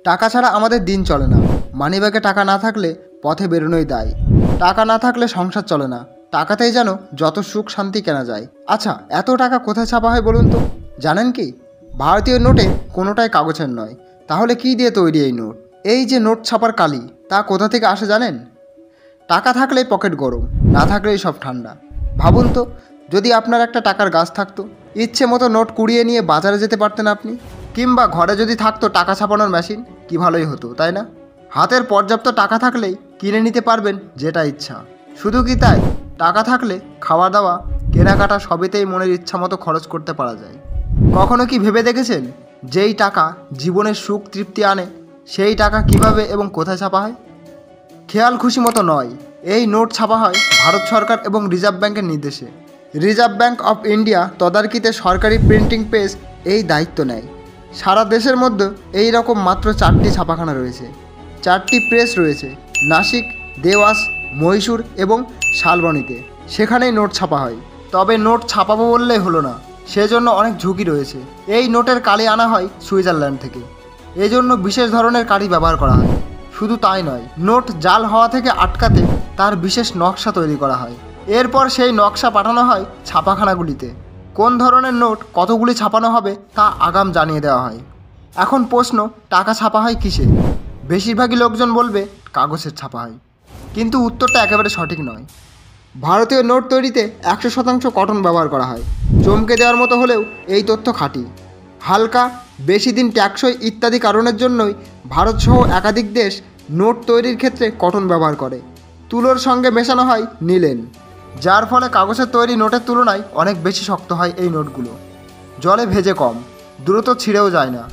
টাকা ছাড়া আমাদের দিন চলে না। মানিব্যাগে টাকা না থাকলে পথে বেরোনোই দায়। টাকা না থাকলে সংসার চলে না। টাকাতেই যেন যত সুখ শান্তি কেনা যায়। আচ্ছা, এত টাকা কোথায় ছাপা হয় বলুন তো? জানেন কি? ভারতীয় নোটে কোনোটাই কাগজের নয়। তাহলে কি দিয়ে তৈরি এই নোট? এই যে নোট ছাপার কালি, তা কোথা থেকে আসে জানেন? টাকা থাকলেই পকেট গরম, না থাকলেই সব ঠান্ডা। ভাবুন তো, যদি আপনার একটা টাকার গাছ থাকতো, ইচ্ছে মতো নোট কুড়িয়ে নিয়ে বাজারে যেতে পারতেন আপনি। কিংবা ঘরে যদি থাকতো টাকা ছাপানোর মেশিন, কি ভালোই হতো, তাই না? হাতের পর্যাপ্ত টাকা থাকলেই কিনে নিতে পারবেন যেটা ইচ্ছা। শুধু কি তাই, টাকা থাকলে খাওয়া দাওয়া কেনাকাটা সবেতেই মনের ইচ্ছা মতো খরচ করতে পারা যায়। কখনো কি ভেবে দেখেছেন, যেই টাকা জীবনের সুখ তৃপ্তি আনে, সেই টাকা কিভাবে এবং কোথায় ছাপা হয়? খেয়াল খুশি মতো নয়, এই নোট ছাপা হয় ভারত সরকার এবং রিজার্ভ ব্যাংকের নির্দেশে। রিজার্ভ ব্যাংক অফ ইন্ডিয়া তদারকিতে সরকারি প্রিন্টিং প্রেস এই দায়িত্ব নেয়। সারা দেশের মধ্যে এই রকম মাত্র 4টি ছাপাখানা রয়েছে। 4টি প্রেস রয়েছে নাসিক, দেওয়াস, মহীশূর এবং শালবনীতে। সেখানেই নোট ছাপা হয়। তবে নোট ছাপাবো বললেই হলো না, সেজন্য অনেক ঝুঁকি রয়েছে। এই নোটের কালি আনা হয় সুইজারল্যান্ড থেকে। এজন্য বিশেষ ধরনের কালি ব্যবহার করা হয়। শুধু তাই নয়, নোট জাল হওয়া থেকে আটকাতে তার বিশেষ নকশা তৈরি করা হয়। এরপর সেই নকশা পাঠানো হয় ছাপাখানাগুলিতে। কোন ধরনের নোট কতগুলি ছাপানো হবে তা আগাম জানিয়ে দেওয়া হয়। এখন প্রশ্ন, টাকা ছাপা হয় কিসে? বেশিরভাগই লোকজন বলবে কাগজের ছাপা হয়, কিন্তু উত্তরটা একেবারে সঠিক নয়। ভারতীয় নোট তৈরিতে 100% কটন ব্যবহার করা হয়। চমকে দেওয়ার মতো হলেও এই তথ্য খাঁটি। হালকা, বেশি দিন টেকসই ইত্যাদি কারণের জন্যই ভারতসহ একাধিক দেশ নোট তৈরির ক্ষেত্রে কটন ব্যবহার করে। তুলোর সঙ্গে মেশানো হয় নিলেন, যার ফলে কাগজের তৈরি নোটের তুলনায় অনেক বেশি শক্ত হয় এই নোটগুলো। জলে ভেজে কম, দ্রুত ছিঁড়েও যায় না।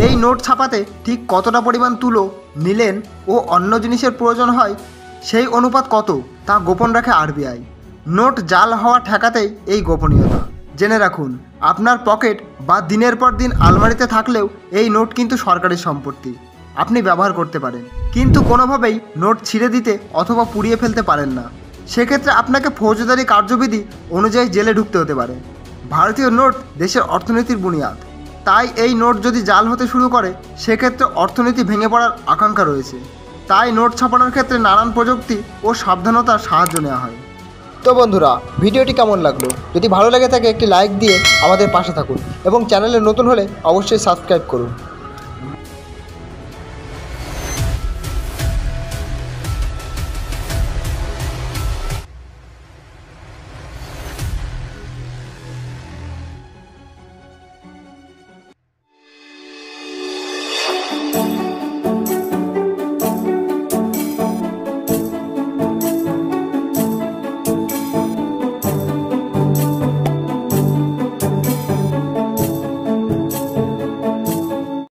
এই নোট ছাপাতে ঠিক কতটা পরিমাণ তুলো, নিলেন ও অন্য জিনিসের প্রয়োজন হয়, সেই অনুপাত কত তা গোপন রাখে আরবিআই। নোট জাল হওয়া ঠেকাতেই এই গোপনীয়তা। জেনে রাখুন, আপনার পকেট বা দিনের পর দিন আলমারিতে থাকলেও এই নোট কিন্তু সরকারি সম্পত্তি। আপনি ব্যবহার করতে পারেন, কিন্তু কোনোভাবেই নোট ছিঁড়ে দিতে অথবা পুড়িয়ে ফেলতে পারেন না। সেক্ষেত্রে আপনাকে ফৌজদারি কার্যবিধি অনুযায়ী জেলে ঢুকতে হতে পারে। ভারতীয় নোট দেশের অর্থনীতির বুনিয়াদ। তাই এই নোট যদি জাল হতে শুরু করে, সেক্ষেত্রে অর্থনীতি ভেঙে পড়ার আশঙ্কা রয়েছে। তাই নোট ছাপানোর ক্ষেত্রে নানান প্রযুক্তি ও সাবধানতার সাহায্য নেওয়া হয়। তো বন্ধুরা, ভিডিওটি কেমন লাগলো? যদি ভালো লেগে থাকে একটি লাইক দিয়ে আমাদের পাশে থাকুন এবং চ্যানেলে নতুন হলে অবশ্যই সাবস্ক্রাইব করুন।